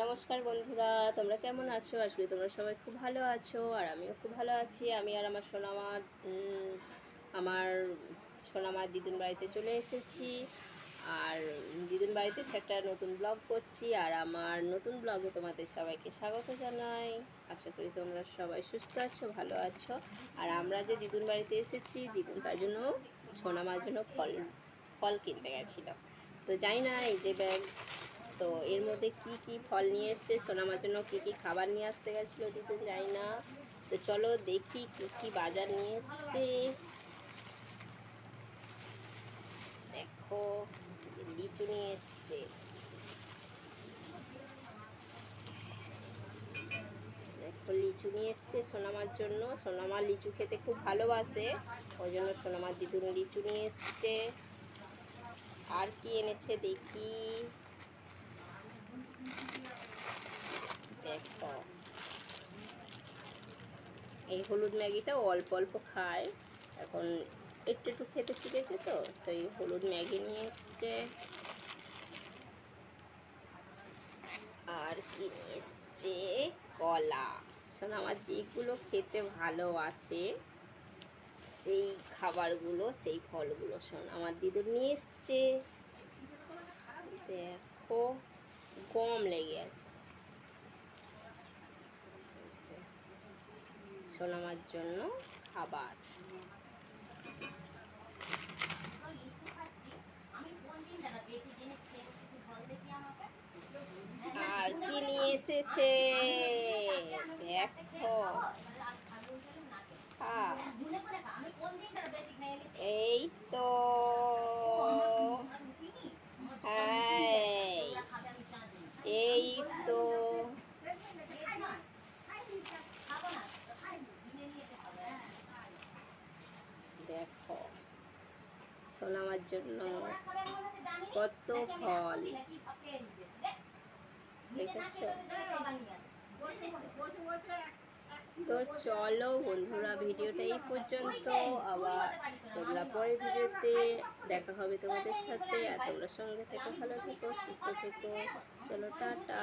নমস্কার বন্ধুরা, তোমরা কেমন আছো? আসলে তোমরা সবাই খুব ভালো আছো আর আমিও খুব ভালো আছি। আমি আর আমার সোনামা আমার সোনামার দিদুন বাড়িতে চলে এসেছি। আর দিদুন বাড়িতে একটা নতুন ব্লগ করছি। আর আমার নতুন ব্লগে তোমাদের সবাইকে স্বাগত জানাই। আশা করি তোমরা সবাই সুস্থ আছো, ভালো আছো। আর আমরা যে দিদুন বাড়িতে এসেছি, দিদুন তার জন্য সোনামার জন্য ফল ফল কিনতে গেছিলো। তো জানি না এই যে ব্যাগ, তো এর মধ্যে কি কি ফল নিয়ে এসছে, সোনামার জন্য কি কি খাবার নিয়ে আসতে গেছিলো দিদুন, জানি না। তো চলো দেখি কি কি বাজার নিয়ে এসছে। দেখো যে লিচু নিয়ে এসছে। দেখো লিচু নিয়ে এসছে সোনামার জন্য। সোনামা লিচু খেতে খুব ভালোবাসে, ওই জন্য সোনামার দিদুন লিচু নিয়ে এসছে। আর কি এনেছে দেখি। দেখো এই হলুদ ম্যাগিটা অল্প অল্প খায়, এখন একটু একটু খেতে শিখেছে। তো তো এই হলুদ ম্যাগি নিয়ে এসছে। আর কি নিয়ে এসছে, কলা। শোনো, আমার যেগুলো খেতে ভালোবাসে সেই খাবারগুলো, সেই ফলগুলো শোনো আমার দিদুর নিয়ে এসছে। দেখো গম লেগে আছে সোনামার জন্য খাবার। আর কি নিয়ে এসেছে দেখো, এই তো এই তো দেখো সোনামার জন্য কত ফল দেখেছো। তো চলো বন্ধুরা, ভিডিওটা এই পর্যন্ত। আবার তোমরা পরের ভিডিওতে দেখা হবে তোমাদের সাথে। আর তোমরা সঙ্গে থেকো, ভালো থেকো, সুস্থ থেকো। চলো টাটা।